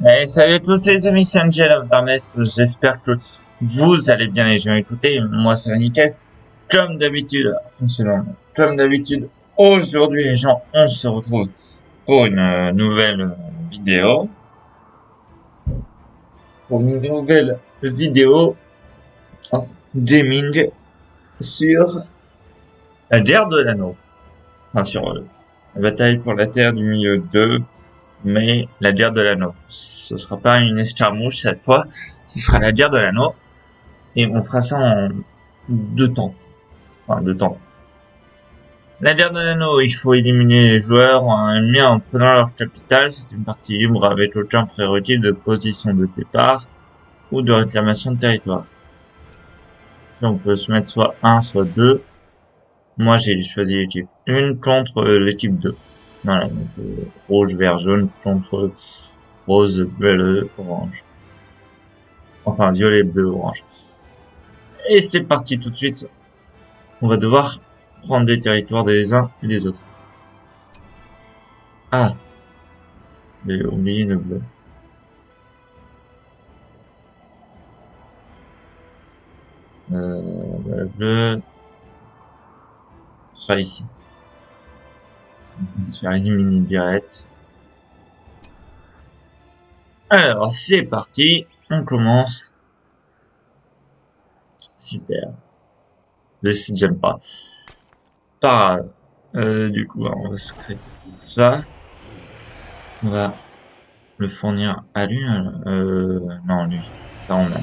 Salut à tous les amis, c'est Angel of Darkness. J'espère que vous allez bien les gens. Écoutez, moi ça va nickel. Comme d'habitude, comme d'habitude, aujourd'hui les gens, on se retrouve pour une nouvelle vidéo. Pour une nouvelle vidéo en gaming sur la guerre de l'anneau. Enfin sur la bataille pour la terre du milieu 2, mais la guerre de l'anneau. Ce sera pas une escarmouche cette fois, ce sera la guerre de l'anneau. Et on fera ça en deux temps. Enfin, deux temps. La guerre de l'anneau, il faut éliminer les joueurs ennemis en prenant leur capitale. C'est une partie libre avec aucun prérequis de position de départ ou de réclamation de territoire. Si on peut se mettre soit un, soit deux. Moi, j'ai choisi l'équipe 1 contre l'équipe 2. Voilà, donc rouge, vert, jaune contre rose, bleu, orange. Enfin, violet, bleu, orange. Et c'est parti tout de suite. On va devoir prendre des territoires des uns et des autres. Ah, j'ai oublié le bleu. Le bleu sera ici. On va se faire éliminer direct. Alors, c'est parti. On commence. Super. Décide, j'aime pas. Pas du coup, on va se créer ça. On va le fournir à lui. Non, lui. Ça, on a.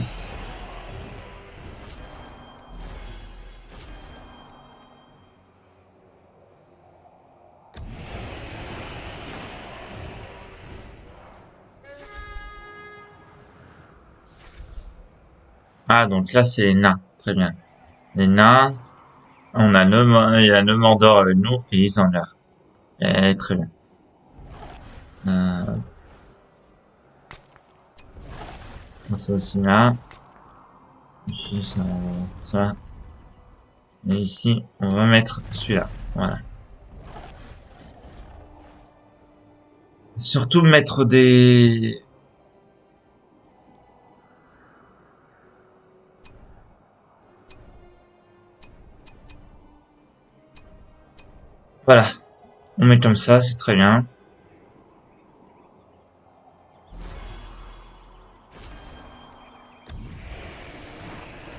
Ah, donc là, c'est les nains. Très bien. Les nains. On a il y a 9 Mordor avec nous et ils ont l'air. Très bien. Euh, ça aussi là. Ici, ça. Et ici, on va mettre celui-là. Voilà. Surtout mettre des... Voilà. On met comme ça, c'est très bien.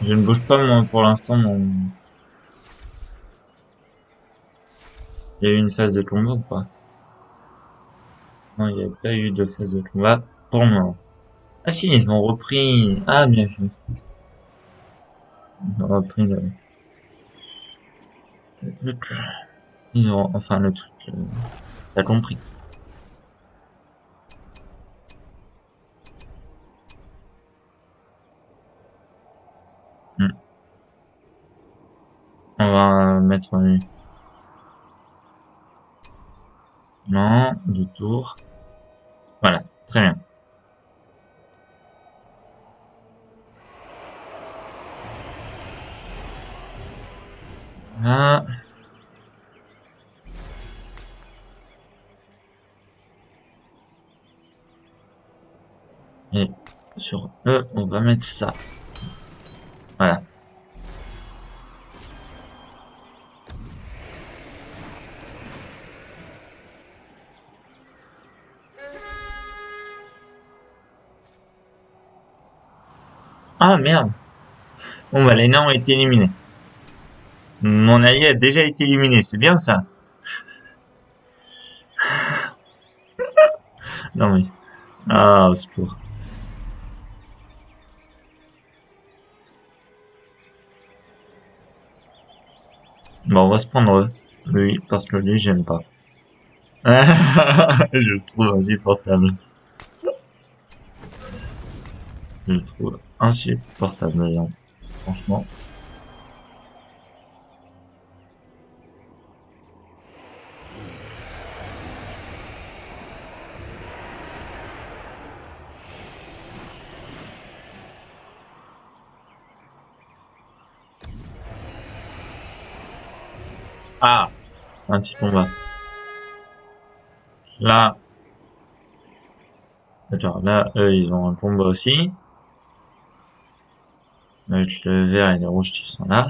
Je ne bouge pas, moi, pour l'instant. Il y a eu une phase de combat ou pas? Non, il n'y a pas eu de phase de combat pour le moment. Ah si, ils ont repris... Ah, bien joué. Ils ont repris le truc. Ils ont... Enfin, le truc... T'as compris. Hmm. On va mettre... Non, du tour. Voilà, très bien. Là... Et sur eux, on va mettre ça. Voilà. Ah merde. Bon bah les nains ont été éliminés. Mon allié a déjà été éliminé, c'est bien ça. Non mais... Ah, au secours. Bon, on va se prendre eux. Oui, parce que lui, j'aime pas. Je le trouve insupportable. Je le trouve insupportable, là. Franchement. Ah, un petit combat. Là, Attends, là, eux, ils ont un combat aussi. Avec le vert et le rouge qui sont là.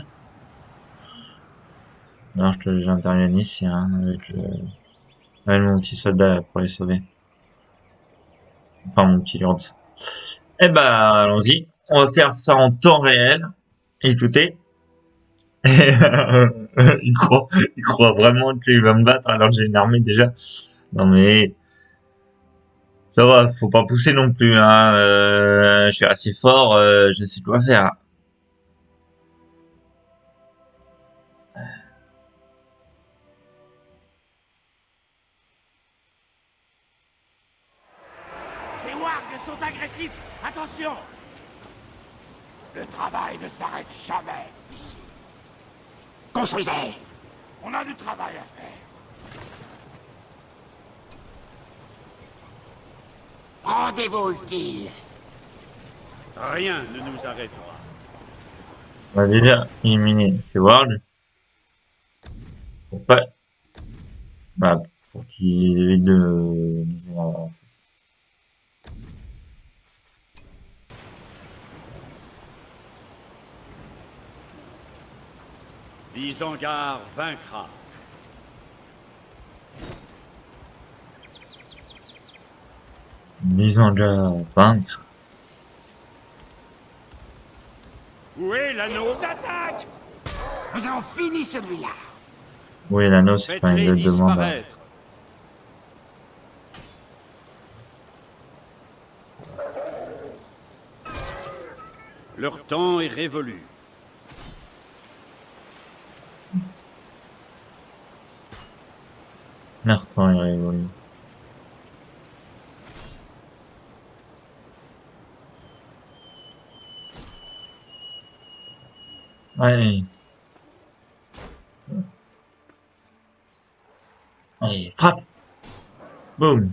Alors, j'interviens ici, hein, avec mon petit soldat là, pour les sauver. Enfin, mon petit lord. Eh ben, allons-y. On va faire ça en temps réel. Écoutez. Il croit vraiment qu'il va me battre alors que j'ai une armée déjà. Non mais ça va, faut pas pousser non plus. Hein. Je suis assez fort, je sais quoi faire. Ces wargs sont agressifs. Attention. Le travail ne s'arrête jamais ici. Construisez. On a du travail à faire. Rendez-vous utile. Rien ne nous arrêtera. On va déjà éliminer ces wargs. Pour pas, bah, pour qu'ils évitent de L'Isengard vaincra. ils ont déjà vaincre. Où est l'anneau? Ils attaquent. Nous avons fini celui-là. Oui, l'anneau, c'est quand il Faites-les le demande. disparaître. Leur temps est révolu. Leur temps est révolu. Allez. Allez, frappe. Boum.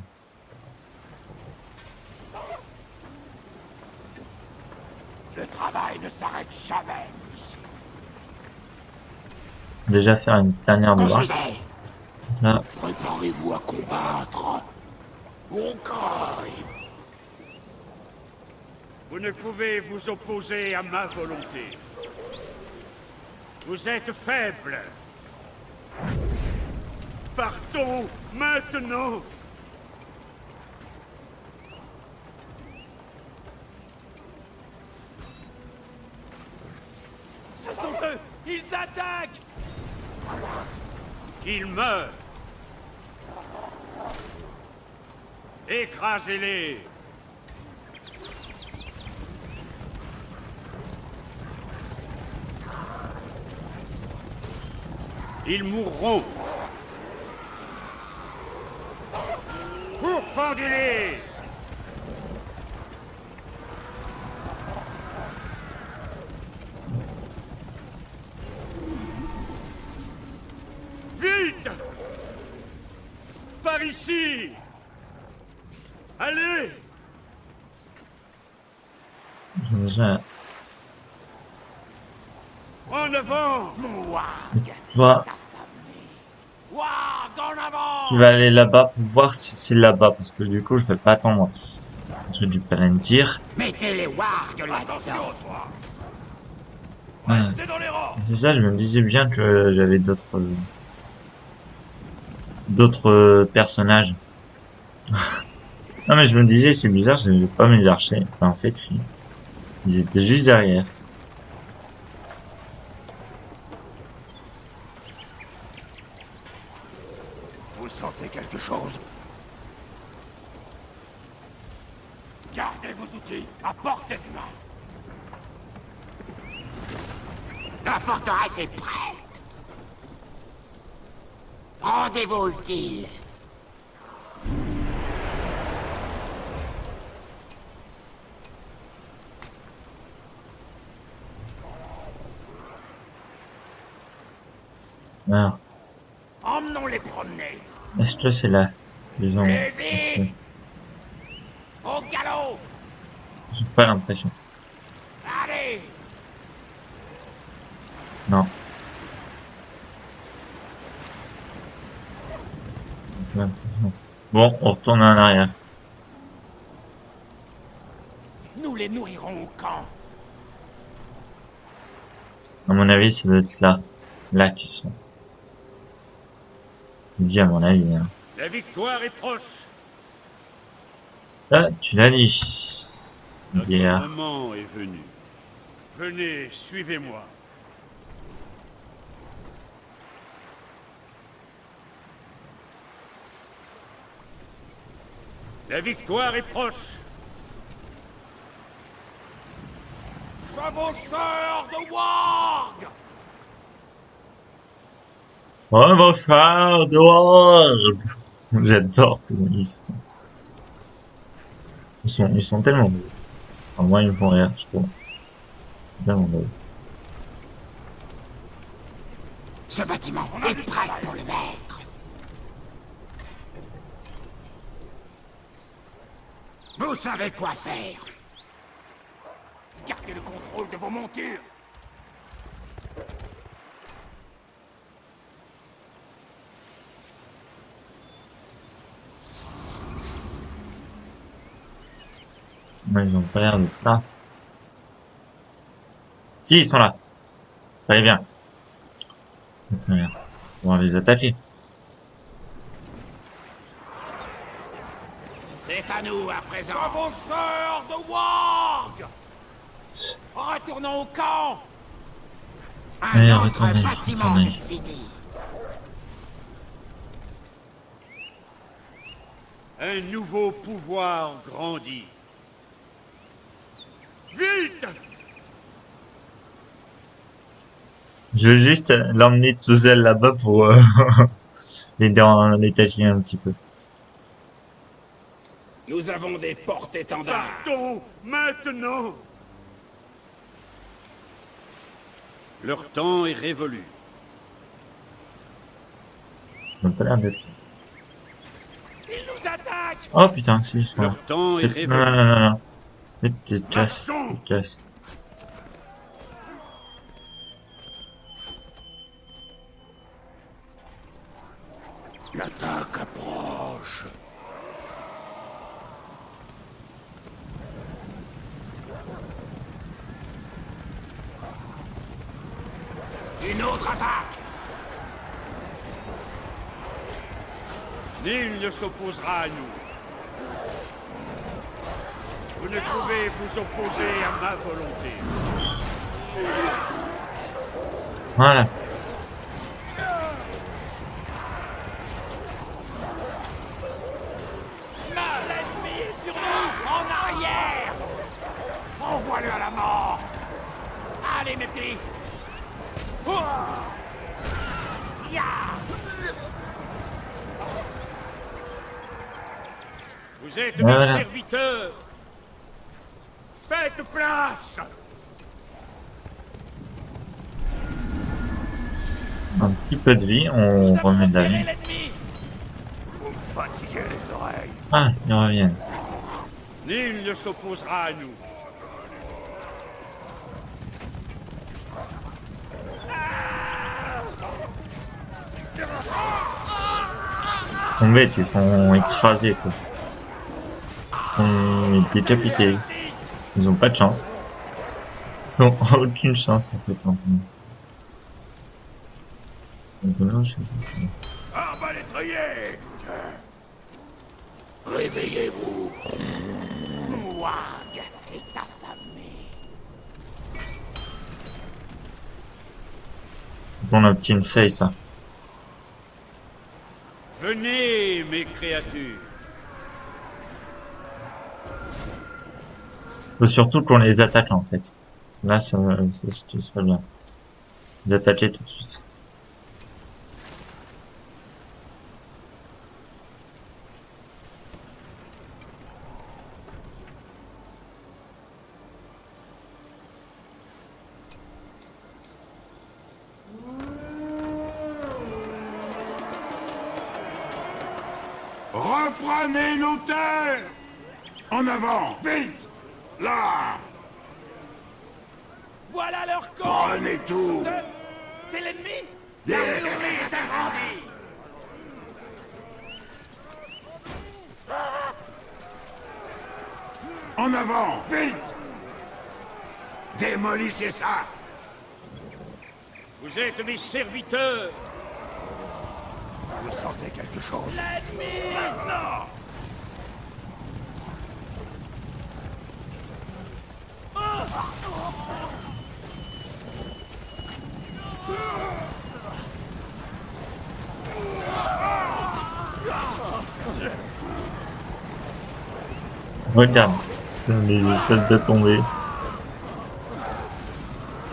Le travail ne s'arrête jamais ici. Déjà faire une dernière de bras. Construisez. Ça, Préparez-vous à combattre. Au cœur. Vous ne pouvez vous opposer à ma volonté. Vous êtes faible. Partons maintenant. Ce sont eux. Ils attaquent. Qu'ils meurent. Écrasez-les. Ils mourront. Pourfendez-les. Vite. Par ici. Allez. j'ai déjà, En avant. Warg. toi, Warg en avant. tu vas aller là-bas pour voir si c'est là-bas, parce que du coup, je vais pas attendre le truc du Palantir. Mettez les wargs là-dedans. toi. Ouais. Restez dans les rangs. C'est ça, je me disais bien que j'avais d'autres personnages. Non mais je me disais, c'est bizarre, je n'avais pas mes archers. Enfin, en fait, si. Ils étaient juste derrière. Vous sentez quelque chose? Gardez vos outils à portée de main. La forteresse est prête. Rendez-vous utile. Alors, Emmenons-les promener. est-ce que c'est là? Disons, Plus vite. Au galop. j'ai pas l'impression. Allez. Non. J'ai pas l'impression. Bon, on retourne en arrière. Nous les nourrirons au camp. À mon avis, ça doit être là. Là qu'ils sont. Je dis à mon avis, hein. La victoire est proche. Ah, tu l'as dit. Notre Hier. moment est venu. Venez, suivez-moi. La victoire est proche. Chevaucheur de Warg! Oh, mon frère, dehors! J'adore comment ils font. Ils sont tellement beaux. Enfin, moi, ils me font rire, je trouve. C'est tellement beau. Ce bâtiment est prêt pour le maître. Vous savez quoi faire. Gardez le contrôle de vos montures. Moi, ils ont pas l'air de ça. Si, ils sont là. Ça va bien. Ça va bien. On va les attaquer. C'est à nous à présent. Chevaucheur de Warg! Retournons au camp. Allez, Un autre retournez, bâtiment retournez. est fini. Un nouveau pouvoir grandit. Vite! Je veux juste l'emmener tout seul là-bas pour l'aider à les taquiner un petit peu. Nous avons des porte-étendards. Partons maintenant! Leur temps est révolu. Ils ont pas l'air d'être là. Ils nous attaquent. Oh putain, si, ils sont là. Leur temps est Non, révolu. non, non, non, non. Vite, tu te casses, tu te casses. L'attaque approche. Une autre attaque. Nul ne s'opposera à nous. Vous ne pouvez vous opposer à ma volonté. Voilà. L'ennemi est sur nous. En arrière. Envoie-le à la mort. Allez, mes petits. Ya. Vous êtes Ouais, mes voilà. serviteurs. Faites place. Un petit peu de vie, on remet de la vie. L'ennemi. Vous me fatiguez les oreilles. Ah, ils reviennent. Nul ne s'opposera à nous. Ils sont bêtes, ils sont écrasés, quoi. Ils sont décapités. Ils ont pas de chance. Ils ont aucune chance, en fait, maintenant. Donc, non, je sais pas. Arbalétrier. Réveillez-vous. Warg est affamé. On obtient 6, ça. Venez, mes créatures. Faut surtout qu'on les attaque, en fait. Là, ça serait bien. Les attaquer tout de suite. Reprenez nos terres. En avant, vite. Là. Voilà leur camp. Prenez tout. C'est l'ennemi. L'armurerie est agrandie. En avant, vite! Démolissez ça! Vous êtes mes serviteurs. Vous sentez quelque chose? L'ennemi! Maintenant! Regarde, ce sont les soldats tombés.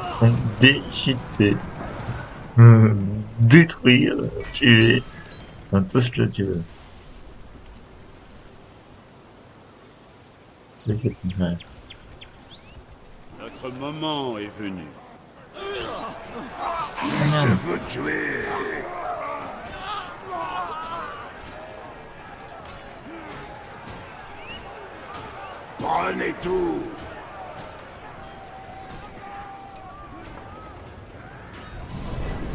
Ils sont déchiquetés. Détruire, tuer. Enfin, tout ce que tu veux. C'est ce qui fait. Notre moment est venu. Je veux tuer! Prenez tout!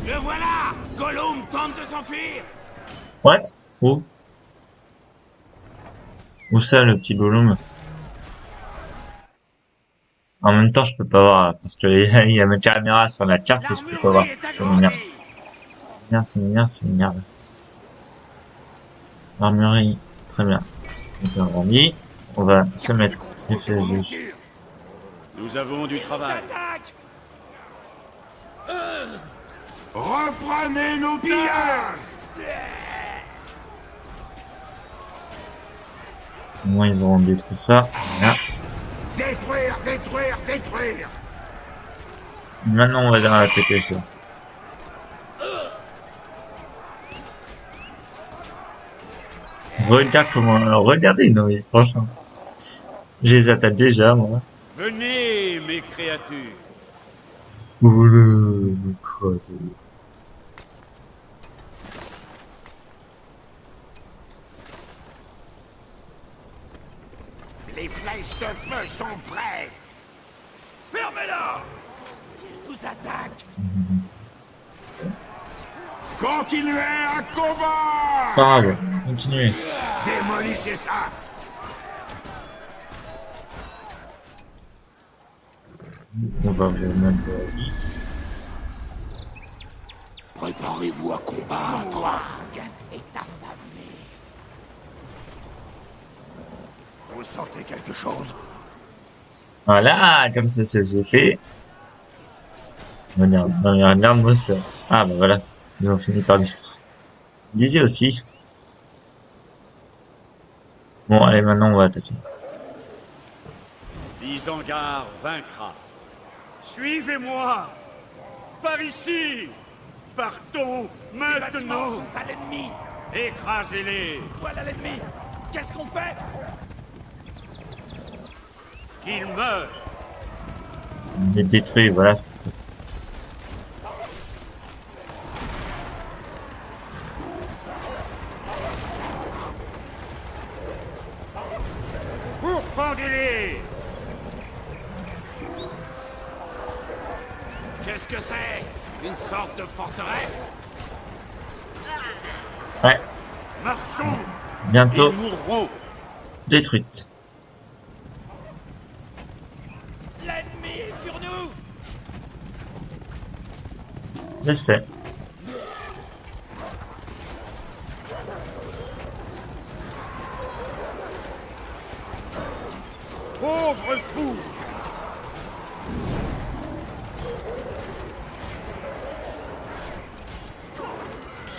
Le voilà! Gollum tente de s'enfuir! What? Où? Où ça, le petit Gollum? En même temps, je peux pas voir, parce que il y a ma caméra sur la carte et je peux pas voir. L'armurerie est Ça m'énerve. agrandie! Ça m'énerve, ça m'énerve. L'armurerie, très bien. Donc, agrandi. On va se mettre FSG. Nous avons du travail. Attaque! Reprenez nos pillages! Au moins, ils auront détruit ça. Voilà. Détruire, détruire, détruire! Maintenant, on va dans la péter ça. Regarde comment, regardez, non, mais franchement. Je les attaque déjà, moi. Venez, mes créatures. Oh le crotte. Les flèches de feu sont prêtes! Fermez-la! Ils nous attaquent! Continuez à combattre! Pas grave, continuez. Démolissez ça! On va vous mettre Préparez-vous à combattre! est affamé. Vous sentez quelque chose? Voilà, comme ça, c'est fait. Regarde, non, mais regarde-moi ça. Ah, bah voilà. Ils ont fini par dire. Disait aussi. Bon, allez, maintenant, on va attaquer. Isengard vaincra. Suivez-moi. Par ici. Partons maintenant. Sont à l'ennemi! Écrasez-les. Voilà l'ennemi! Qu'est-ce qu'on fait? Qu'ils meurent. On est détruit, voilà. Pourfendez-les. Qu'est-ce que c'est? Une sorte de forteresse? Ouais, Marchons. bientôt Ils mourront. détruite. L'ennemi est sur nous! Je sais. Pauvre fou.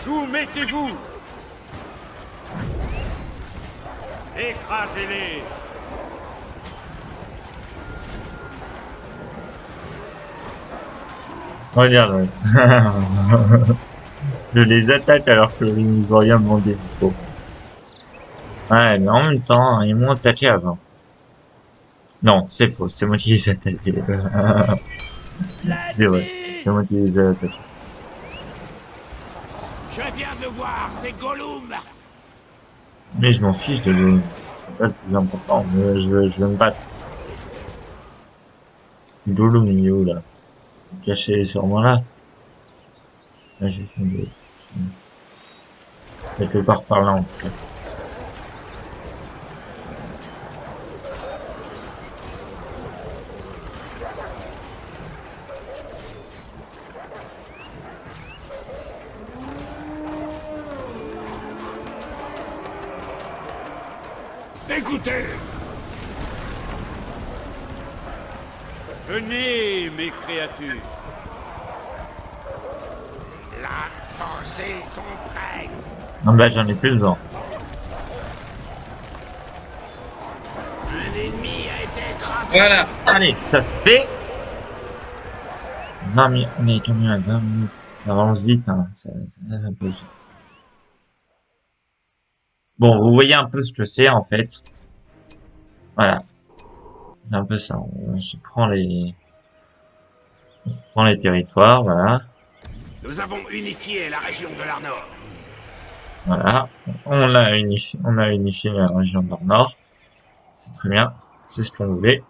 Soumettez-vous. Écrasez-les. Regarde. Je les attaque alors qu'ils nous ont rien demandé. Bon. Ouais, mais en même temps, ils m'ont attaqué avant. Non, c'est faux, c'est moi qui les ai attaqués. C'est vrai, c'est moi qui les ai attaqués. Je viens de le voir, c'est Gollum! Mais je m'en fiche de lui. C'est pas le plus important. Mais je veux me battre. Gollum, il est où là? Caché sûrement là. Là, j'ai son dos. Quelque part par là en tout cas. écoutez! Venez, mes créatures. La forgées sont prêtes! Non, bah, j'en ai plus besoin. Un ennemi a été écrasé! Voilà, allez, ça se fait. 20 minutes, on est tombé à 20 minutes. Ça avance vite, hein. Ça va un peu vite. Bon, vous voyez un peu ce que c'est, en fait. Voilà. C'est un peu ça. On se prend les territoires, voilà. Nous avons unifié la région de l'Arnor. Voilà. On a unifié la région nord-nord. C'est très bien. C'est ce qu'on voulait.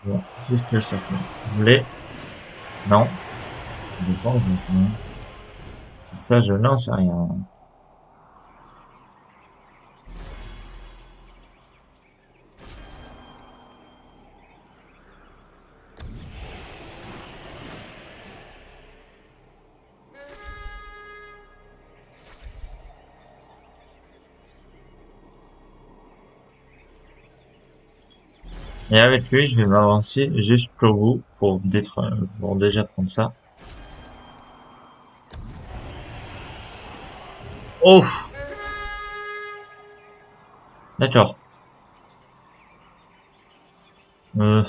Bon, c'est ce que certains voulaient. Non. Je pense, j'en sais rien. C'est ça, je n'en sais rien. Et avec lui, je vais m'avancer jusqu'au bout pour déjà prendre ça. Oh! D'accord. Euh,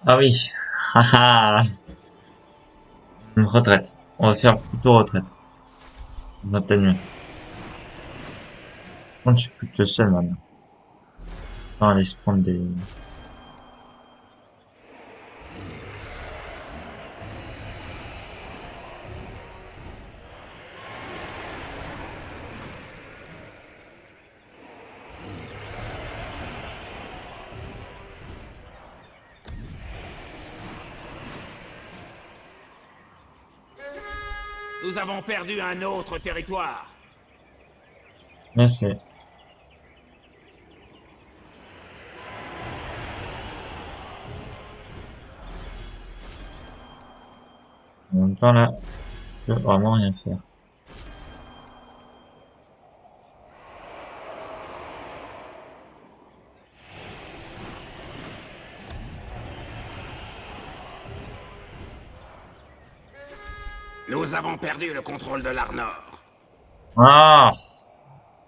ah oui. Haha. Une retraite. On va faire plutôt retraite. Ça va peut-être mieux. Bon, je suis plus que le seul maintenant. Attends, aller se prendre des... Nous avons perdu un autre territoire. Là, c'est... En même temps, là, je peux vraiment rien faire. Nous avons perdu le contrôle de l'Arnor. Ah!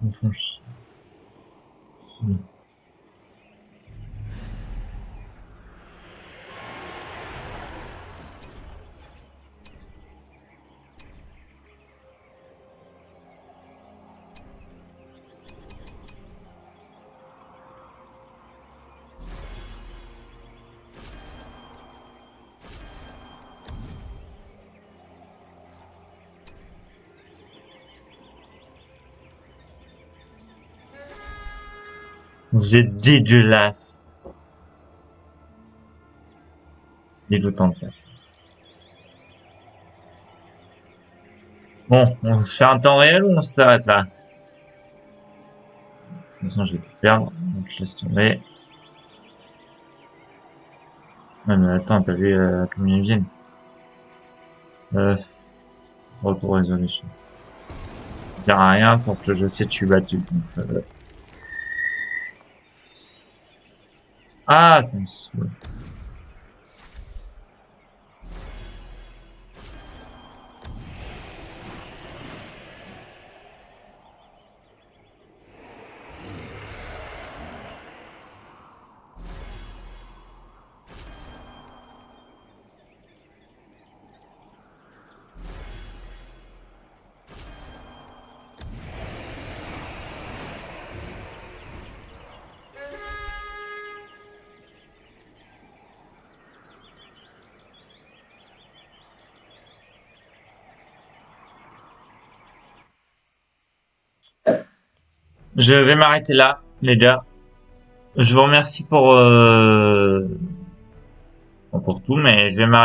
Enfin, c'est- Vous êtes dégueulasse. C'est dégoûtant de faire ça. Bon, on se fait un temps réel ou on s'arrête là? De toute façon, je vais tout perdre, donc je laisse tomber. Ouais, mais attends, t'as vu combien ils viennent? Retour résolution. Ça sert à rien parce que je sais que je suis battu. Donc, ah, ça me saoule. Je vais m'arrêter là, les gars. Je vous remercie pour tout, mais je vais m'arrêter.